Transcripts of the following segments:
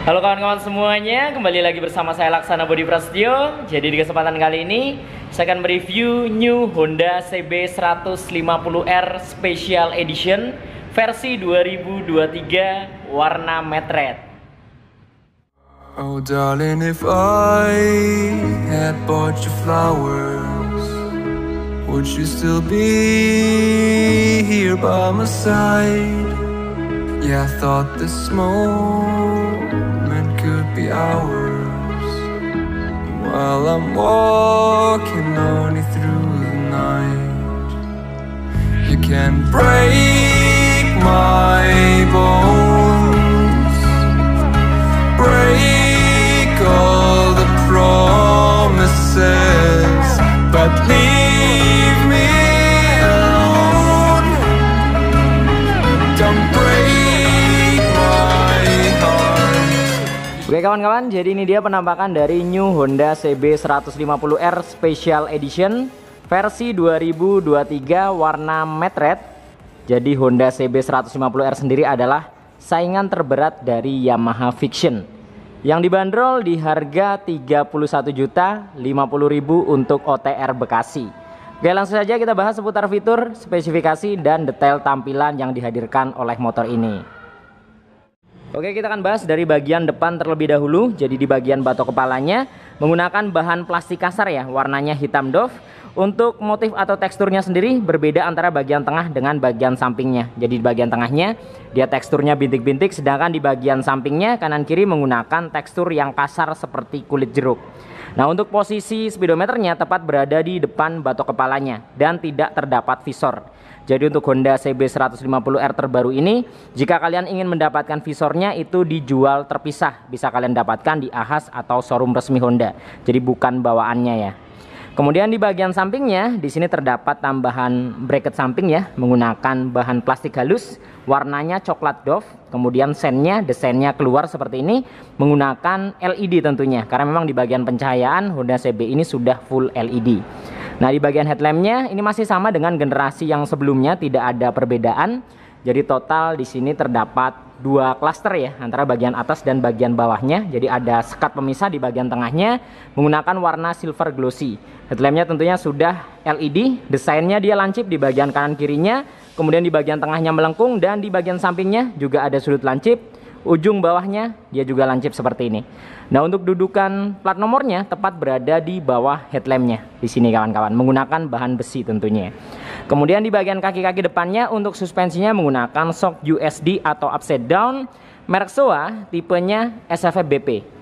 Halo kawan-kawan semuanya, kembali lagi bersama saya Laksana Budi Prasetyo. Jadi di kesempatan kali ini saya akan mereview new Honda CB 150R Special Edition versi 2023 warna matte red. Oh darling, if I had bought you flowers, would you still be here by my side? Yeah, I thought this moment could be ours, while I'm walking lonely through the night. You can break my bones, break all the promises, but leave me alone. Don't break my heart. Oke kawan-kawan, jadi ini dia penampakan dari new Honda CB 150R Special Edition versi 2023 warna matte red. Jadi Honda CB 150R sendiri adalah saingan terberat dari Yamaha Vixion yang dibanderol di harga 31.050.000 untuk OTR Bekasi. Oke, langsung saja kita bahas seputar fitur, spesifikasi, dan detail tampilan yang dihadirkan oleh motor ini. Oke, kita akan bahas dari bagian depan terlebih dahulu. Jadi di bagian batok kepalanya menggunakan bahan plastik kasar ya, warnanya hitam doff. Untuk motif atau teksturnya sendiri berbeda antara bagian tengah dengan bagian sampingnya. Jadi di bagian tengahnya dia teksturnya bintik-bintik, sedangkan di bagian sampingnya kanan kiri menggunakan tekstur yang kasar seperti kulit jeruk. Nah, untuk posisi speedometernya tepat berada di depan batok kepalanya dan tidak terdapat visor. Jadi untuk Honda CB 150R terbaru ini, jika kalian ingin mendapatkan visornya itu dijual terpisah, bisa kalian dapatkan di Ahas atau showroom resmi Honda. Jadi bukan bawaannya ya. Kemudian di bagian sampingnya di sini terdapat tambahan bracket samping ya, menggunakan bahan plastik halus, warnanya coklat doff. Kemudian desainnya keluar seperti ini, menggunakan LED tentunya, karena memang di bagian pencahayaan Honda CB ini sudah full LED. Nah, di bagian headlampnya ini masih sama dengan generasi yang sebelumnya, tidak ada perbedaan. Jadi total di sini terdapat dua klaster ya, antara bagian atas dan bagian bawahnya. Jadi ada sekat pemisah di bagian tengahnya menggunakan warna silver glossy. Headlampnya tentunya sudah LED, desainnya dia lancip di bagian kanan kirinya, kemudian di bagian tengahnya melengkung, dan di bagian sampingnya juga ada sudut lancip. Ujung bawahnya dia juga lancip seperti ini. Nah, untuk dudukan plat nomornya tepat berada di bawah headlampnya di sini kawan-kawan, menggunakan bahan besi tentunya. Kemudian di bagian kaki-kaki depannya untuk suspensinya menggunakan shock USD atau upside down, merek Showa, tipenya SFF BP.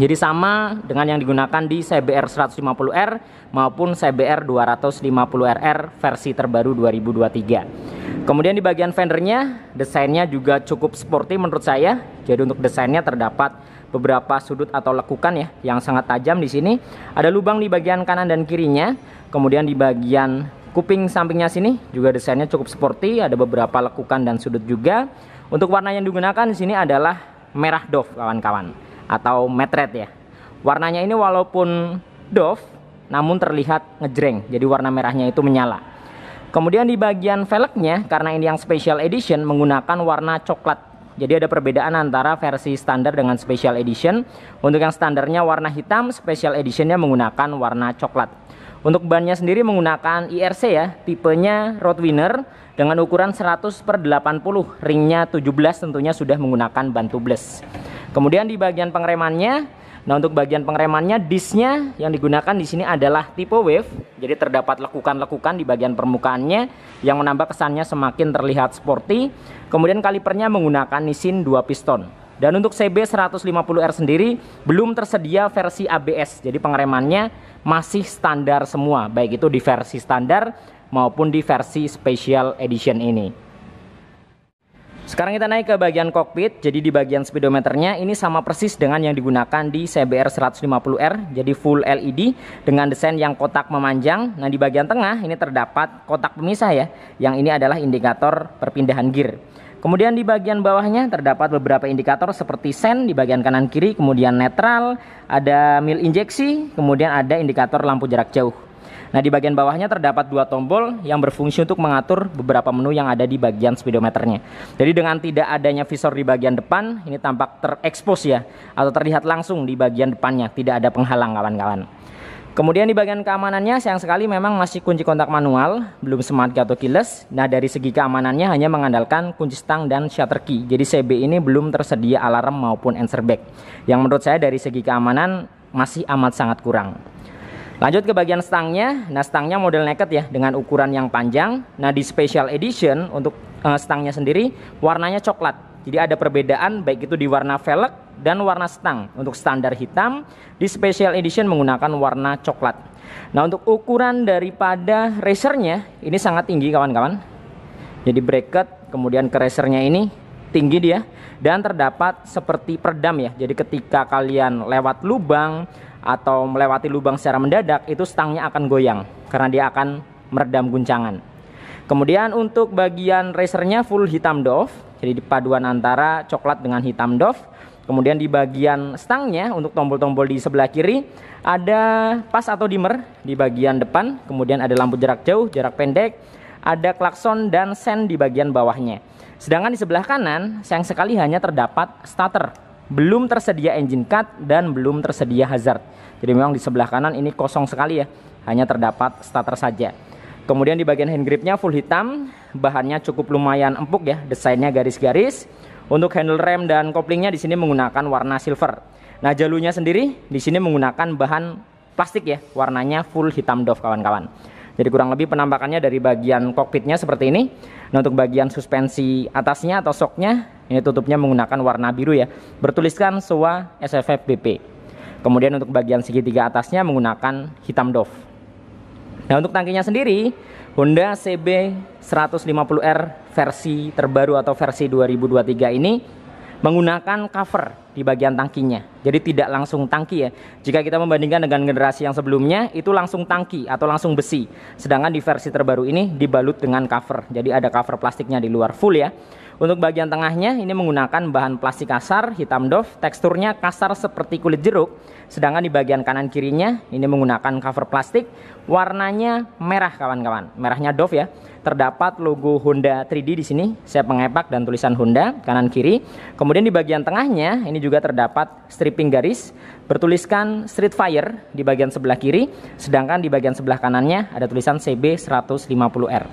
Jadi sama dengan yang digunakan di CBR 150R maupun CBR 250RR versi terbaru 2023. Kemudian di bagian fendernya, desainnya juga cukup sporty menurut saya. Jadi untuk desainnya terdapat beberapa sudut atau lekukan ya yang sangat tajam di sini. Ada lubang di bagian kanan dan kirinya. Kemudian di bagian kuping sampingnya sini juga desainnya cukup sporty, ada beberapa lekukan dan sudut juga. Untuk warna yang digunakan di sini adalah merah doff kawan-kawan, atau matte red ya. Warnanya ini walaupun doff namun terlihat ngejreng, jadi warna merahnya itu menyala. Kemudian di bagian velgnya, karena ini yang special edition, menggunakan warna coklat. Jadi ada perbedaan antara versi standar dengan special edition. Untuk yang standarnya warna hitam, special editionnya menggunakan warna coklat. Untuk bannya sendiri menggunakan IRC ya, tipenya Roadwinner dengan ukuran 100/80, ringnya 17, tentunya sudah menggunakan ban tubeless. Kemudian di bagian pengeremannya, nah untuk bagian pengeremannya disnya yang digunakan di sini adalah tipe wave. Jadi terdapat lekukan-lekukan di bagian permukaannya yang menambah kesannya semakin terlihat sporty. Kemudian kalipernya menggunakan Nissin 2 piston. Dan untuk CB 150R sendiri belum tersedia versi ABS. Jadi pengeremannya masih standar semua, baik itu di versi standar maupun di versi special edition ini. Sekarang kita naik ke bagian kokpit. Jadi di bagian speedometernya ini sama persis dengan yang digunakan di CBR 150R. Jadi full LED dengan desain yang kotak memanjang. Nah, di bagian tengah ini terdapat kotak pemisah ya, yang ini adalah indikator perpindahan gear. Kemudian di bagian bawahnya terdapat beberapa indikator seperti sen di bagian kanan kiri, kemudian netral, ada mil injeksi, kemudian ada indikator lampu jarak jauh. Nah, di bagian bawahnya terdapat dua tombol yang berfungsi untuk mengatur beberapa menu yang ada di bagian speedometernya. Jadi dengan tidak adanya visor di bagian depan, ini tampak terekspos ya, atau terlihat langsung di bagian depannya, tidak ada penghalang kawan-kawan. Kemudian di bagian keamanannya sayang sekali memang masih kunci kontak manual, belum smart key atau keyless. Nah, dari segi keamanannya hanya mengandalkan kunci stang dan shutter key. Jadi CB ini belum tersedia alarm maupun answer back, yang menurut saya dari segi keamanan masih amat sangat kurang. Lanjut ke bagian stangnya. Nah, stangnya model naked ya, dengan ukuran yang panjang. Nah, di special edition untuk stangnya sendiri warnanya coklat. Jadi ada perbedaan baik itu di warna velg dan warna stang. Untuk standar hitam, di special edition menggunakan warna coklat. Nah, untuk ukuran daripada racernya ini sangat tinggi kawan-kawan. Jadi bracket kemudian ke racernya ini tinggi dia, dan terdapat seperti peredam ya. Jadi ketika kalian lewat lubang atau melewati lubang secara mendadak, itu stangnya akan goyang karena dia akan meredam guncangan. Kemudian untuk bagian racernya full hitam doff, jadi paduan antara coklat dengan hitam doff. Kemudian di bagian stangnya untuk tombol-tombol di sebelah kiri ada pas atau dimmer di bagian depan. Kemudian ada lampu jarak jauh, jarak pendek, ada klakson dan sen di bagian bawahnya. Sedangkan di sebelah kanan sayang sekali hanya terdapat starter, belum tersedia engine cut dan belum tersedia hazard. Jadi memang di sebelah kanan ini kosong sekali ya, hanya terdapat starter saja. Kemudian di bagian hand gripnya full hitam, bahannya cukup lumayan empuk ya, desainnya garis-garis. Untuk handle rem dan koplingnya di sini menggunakan warna silver. Nah, jalurnya sendiri di sini menggunakan bahan plastik ya, warnanya full hitam doff kawan-kawan. Jadi kurang lebih penampakannya dari bagian kokpitnya seperti ini. Nah, untuk bagian suspensi atasnya atau shocknya, ini tutupnya menggunakan warna biru ya, bertuliskan SOA SFF BP. Kemudian untuk bagian segitiga atasnya menggunakan hitam doff. Nah, untuk tangkinya sendiri Honda CB 150R versi terbaru atau versi 2023 ini menggunakan cover di bagian tangkinya. Jadi tidak langsung tangki ya. Jika kita membandingkan dengan generasi yang sebelumnya, itu langsung tangki atau langsung besi. Sedangkan di versi terbaru ini dibalut dengan cover. Jadi ada cover plastiknya di luar full ya. Untuk bagian tengahnya ini menggunakan bahan plastik kasar hitam doff, teksturnya kasar seperti kulit jeruk. Sedangkan di bagian kanan kirinya ini menggunakan cover plastik, warnanya merah kawan-kawan. Merahnya doff ya. Terdapat logo Honda 3D di sini, saya pengepak dan tulisan Honda kanan kiri. Kemudian di bagian tengahnya ini juga terdapat stripping garis bertuliskan Street Fire di bagian sebelah kiri, sedangkan di bagian sebelah kanannya ada tulisan CB 150R.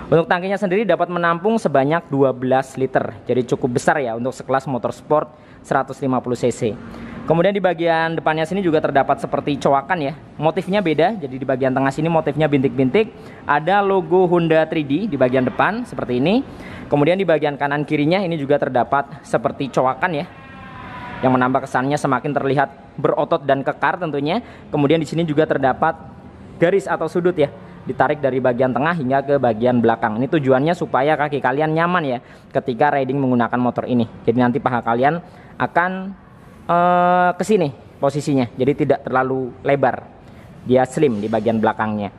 Untuk tangkinya sendiri dapat menampung sebanyak 12 liter. Jadi cukup besar ya untuk sekelas motorsport 150 cc. Kemudian di bagian depannya sini juga terdapat seperti coakan ya. Motifnya beda, jadi di bagian tengah sini motifnya bintik-bintik. Ada logo Honda 3D di bagian depan seperti ini. Kemudian di bagian kanan kirinya ini juga terdapat seperti coakan ya, yang menambah kesannya semakin terlihat berotot dan kekar tentunya. Kemudian di sini juga terdapat garis atau sudut ya, ditarik dari bagian tengah hingga ke bagian belakang. Ini tujuannya supaya kaki kalian nyaman ya ketika riding menggunakan motor ini. Jadi nanti paha kalian akan ke sini posisinya, jadi tidak terlalu lebar, dia slim di bagian belakangnya.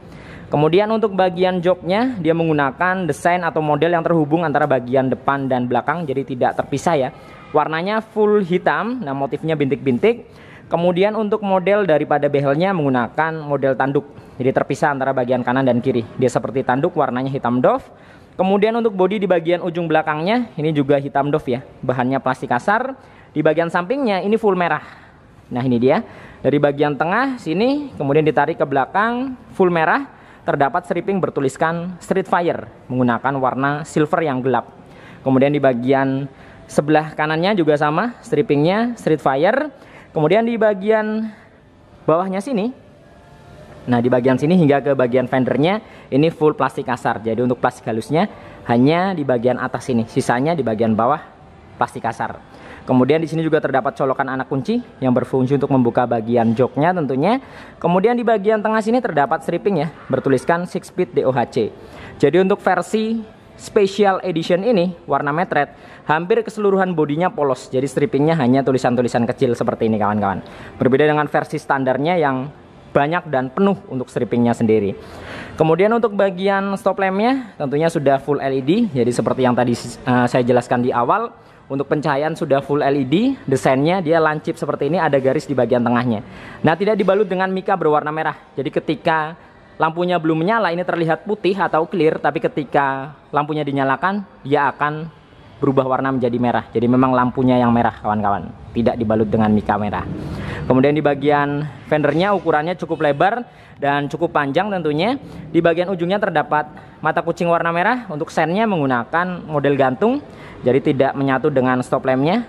Kemudian untuk bagian joknya dia menggunakan desain atau model yang terhubung antara bagian depan dan belakang, jadi tidak terpisah ya. Warnanya full hitam, nah motifnya bintik-bintik. Kemudian untuk model daripada behelnya menggunakan model tanduk, jadi terpisah antara bagian kanan dan kiri. Dia seperti tanduk, warnanya hitam doff. Kemudian untuk bodi di bagian ujung belakangnya ini juga hitam doff ya, bahannya plastik kasar. Di bagian sampingnya ini full merah. Nah, ini dia. Dari bagian tengah sini kemudian ditarik ke belakang full merah. Terdapat stripping bertuliskan Street Fire menggunakan warna silver yang gelap. Kemudian di bagian sebelah kanannya juga sama, strippingnya Street Fire. Kemudian di bagian bawahnya sini, nah di bagian sini hingga ke bagian fendernya ini full plastik kasar. Jadi untuk plastik halusnya hanya di bagian atas ini, sisanya di bagian bawah plastik kasar. Kemudian di sini juga terdapat colokan anak kunci yang berfungsi untuk membuka bagian joknya tentunya. Kemudian di bagian tengah sini terdapat stripping ya, bertuliskan 6-speed DOHC. Jadi untuk versi Special Edition ini warna matte red, hampir keseluruhan bodinya polos. Jadi strippingnya hanya tulisan-tulisan kecil seperti ini kawan-kawan. Berbeda dengan versi standarnya yang banyak dan penuh untuk strippingnya sendiri. Kemudian untuk bagian stop lampnya tentunya sudah full LED. Jadi seperti yang tadi saya jelaskan di awal. Untuk pencahayaan sudah full LED, desainnya dia lancip seperti ini, ada garis di bagian tengahnya. Nah, tidak dibalut dengan mika berwarna merah. Jadi ketika lampunya belum menyala ini terlihat putih atau clear, tapi ketika lampunya dinyalakan dia akan berubah warna menjadi merah. Jadi memang lampunya yang merah kawan-kawan, tidak dibalut dengan mika merah. Kemudian di bagian fendernya ukurannya cukup lebar dan cukup panjang tentunya. Di bagian ujungnya terdapat mata kucing warna merah. Untuk sennya menggunakan model gantung, jadi tidak menyatu dengan stop lampnya,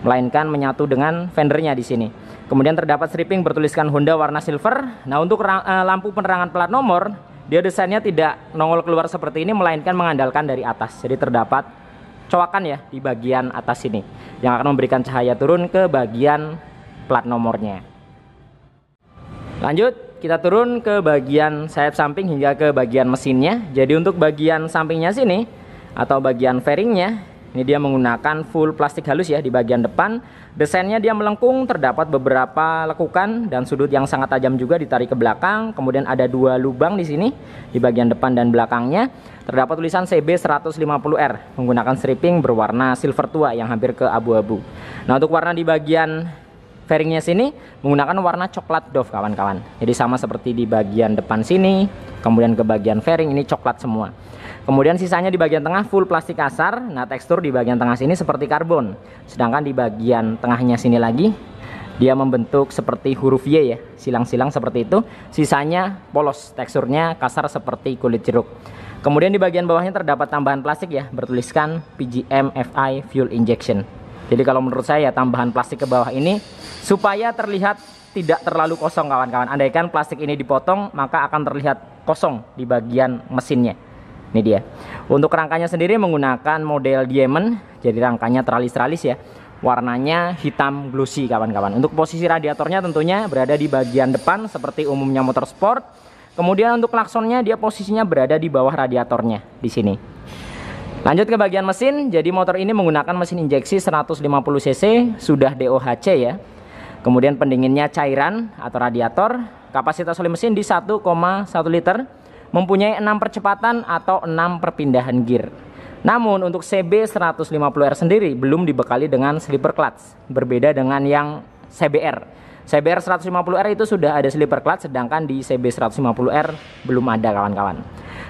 melainkan menyatu dengan fendernya di sini. Kemudian terdapat stripping bertuliskan Honda warna silver. Nah, untuk lampu penerangan plat nomor, dia desainnya tidak nongol keluar seperti ini, melainkan mengandalkan dari atas. Jadi terdapat coakan ya di bagian atas sini yang akan memberikan cahaya turun ke bagian plat nomornya. Lanjut, kita turun ke bagian sayap samping hingga ke bagian mesinnya. Jadi untuk bagian sampingnya sini atau bagian fairingnya, ini dia menggunakan full plastik halus ya di bagian depan. Desainnya dia melengkung, terdapat beberapa lekukan dan sudut yang sangat tajam juga ditarik ke belakang. Kemudian ada 2 lubang di sini di bagian depan dan belakangnya. Terdapat tulisan CB150R menggunakan stripping berwarna silver tua yang hampir ke abu-abu. Nah, untuk warna di bagian fairingnya sini menggunakan warna coklat doff kawan-kawan. Jadi sama seperti di bagian depan sini, kemudian ke bagian fairing ini coklat semua. Kemudian sisanya di bagian tengah full plastik kasar. Nah, tekstur di bagian tengah sini seperti karbon. Sedangkan di bagian tengahnya sini lagi dia membentuk seperti huruf Y ya, silang-silang seperti itu. Sisanya polos, teksturnya kasar seperti kulit jeruk. Kemudian di bagian bawahnya terdapat tambahan plastik ya, bertuliskan PGM FI Fuel Injection. Jadi kalau menurut saya tambahan plastik ke bawah ini supaya terlihat tidak terlalu kosong kawan-kawan. Andaikan plastik ini dipotong, maka akan terlihat kosong di bagian mesinnya. Ini dia. Untuk rangkanya sendiri menggunakan model diamond, jadi rangkanya teralis-teralis ya. Warnanya hitam glossy kawan-kawan. Untuk posisi radiatornya tentunya berada di bagian depan seperti umumnya motor sport. Kemudian untuk klaksonnya dia posisinya berada di bawah radiatornya di sini. Lanjut ke bagian mesin. Jadi motor ini menggunakan mesin injeksi 150 cc, sudah DOHC ya. Kemudian pendinginnya cairan atau radiator. Kapasitas oli mesin di 1,1 liter. Mempunyai 6 percepatan atau 6 perpindahan gear. Namun untuk CB150R sendiri belum dibekali dengan slipper clutch, berbeda dengan yang CBR. CBR 150R itu sudah ada slipper clutch, sedangkan di CB150R belum ada kawan-kawan.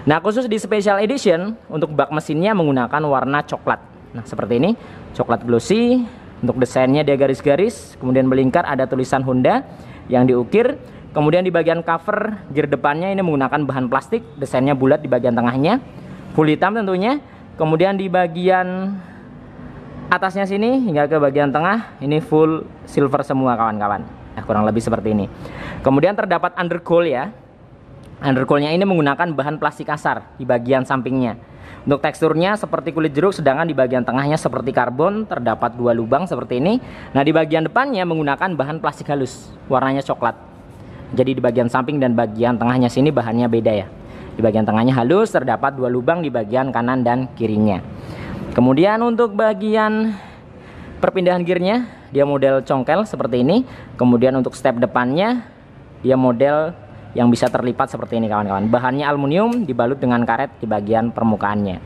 Nah, khusus di special edition untuk bak mesinnya menggunakan warna coklat. Nah, seperti ini, coklat glossy. Untuk desainnya dia garis-garis, kemudian melingkar, ada tulisan Honda yang diukir. Kemudian di bagian cover gear depannya ini menggunakan bahan plastik, desainnya bulat di bagian tengahnya, full hitam tentunya. Kemudian di bagian atasnya sini hingga ke bagian tengah ini full silver semua kawan-kawan. Nah, kurang lebih seperti ini. Kemudian terdapat undercoil ya. Undercoilnya ini menggunakan bahan plastik kasar di bagian sampingnya. Untuk teksturnya seperti kulit jeruk, sedangkan di bagian tengahnya seperti karbon, terdapat 2 lubang seperti ini. Nah, di bagian depannya menggunakan bahan plastik halus, warnanya coklat. Jadi di bagian samping dan bagian tengahnya sini bahannya beda ya. Di bagian tengahnya halus, terdapat 2 lubang di bagian kanan dan kirinya. Kemudian untuk bagian perpindahan gearnya dia model congkel seperti ini. Kemudian untuk step depannya dia model yang bisa terlipat seperti ini kawan-kawan. Bahannya aluminium dibalut dengan karet di bagian permukaannya.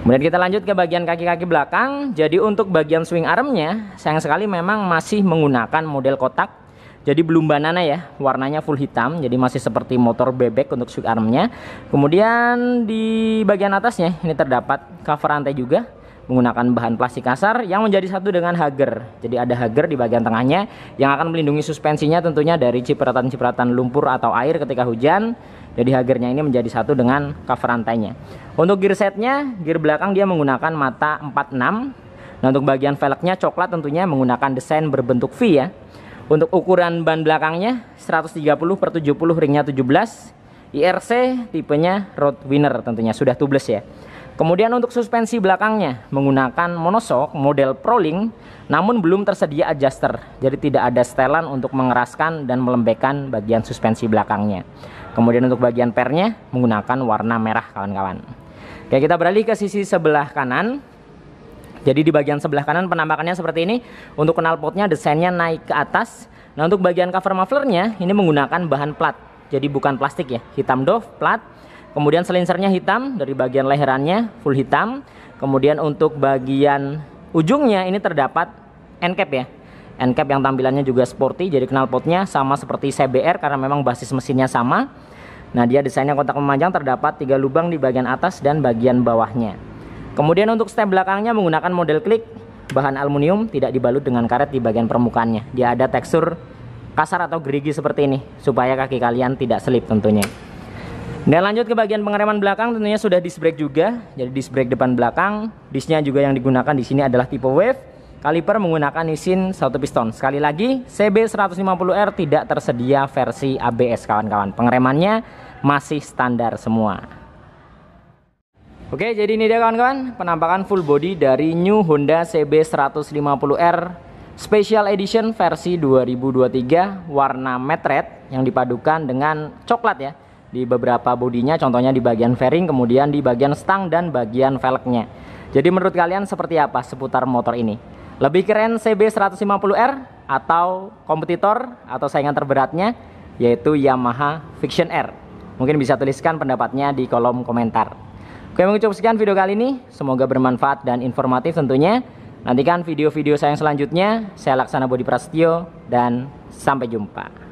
Kemudian kita lanjut ke bagian kaki-kaki belakang. Jadi untuk bagian swing armnya sayang sekali memang masih menggunakan model kotak. Jadi belum banana ya, warnanya full hitam, jadi masih seperti motor bebek untuk swing armnya. Kemudian di bagian atasnya ini terdapat cover rantai juga menggunakan bahan plastik kasar yang menjadi satu dengan hager. Jadi ada hager di bagian tengahnya yang akan melindungi suspensinya tentunya dari cipratan-cipratan lumpur atau air ketika hujan. Jadi hagernya ini menjadi satu dengan cover rantainya. Untuk gear setnya, gear belakang dia menggunakan mata 46. Nah, untuk bagian velgnya coklat tentunya menggunakan desain berbentuk V ya. Untuk ukuran ban belakangnya 130/70, ringnya 17. IRC tipenya road winner tentunya, sudah tubeless ya. Kemudian untuk suspensi belakangnya menggunakan monoshock model Prolink, namun belum tersedia adjuster. Jadi tidak ada setelan untuk mengeraskan dan melembekkan bagian suspensi belakangnya. Kemudian untuk bagian pernya menggunakan warna merah kawan-kawan. Oke, kita beralih ke sisi sebelah kanan. Jadi di bagian sebelah kanan penampakannya seperti ini. Untuk knalpotnya desainnya naik ke atas. Nah, untuk bagian cover mufflernya ini menggunakan bahan plat. Jadi bukan plastik ya, hitam doff plat. Kemudian selinsernya hitam, dari bagian leherannya full hitam. Kemudian untuk bagian ujungnya ini terdapat end cap ya. End cap yang tampilannya juga sporty. Jadi knalpotnya sama seperti CBR karena memang basis mesinnya sama. Nah, dia desainnya kontak memanjang, terdapat 3 lubang di bagian atas dan bagian bawahnya. Kemudian untuk step belakangnya menggunakan model klik bahan aluminium, tidak dibalut dengan karet di bagian permukaannya. Dia ada tekstur kasar atau gerigi seperti ini supaya kaki kalian tidak selip tentunya. Dan lanjut ke bagian pengereman belakang, tentunya sudah disc brake juga. Jadi disc brake depan belakang, discnya juga yang digunakan di sini adalah tipe wave. Kaliper menggunakan mesin 1 piston. Sekali lagi, CB150R tidak tersedia versi ABS kawan-kawan. Pengeremannya masih standar semua. Oke, jadi ini dia kawan-kawan penampakan full body dari new Honda CB150R Special Edition versi 2023 warna matte red yang dipadukan dengan coklat ya di beberapa bodinya, contohnya di bagian fairing, kemudian di bagian stang dan bagian velgnya. Jadi menurut kalian seperti apa seputar motor ini? Lebih keren CB150R atau kompetitor atau saingan terberatnya yaitu Yamaha Vision R? Mungkin bisa tuliskan pendapatnya di kolom komentar. Oke, mungkin cukup sekian video kali ini. Semoga bermanfaat dan informatif tentunya. Nantikan video-video saya yang selanjutnya. Saya Laksana Bodi Prasetyo dan sampai jumpa.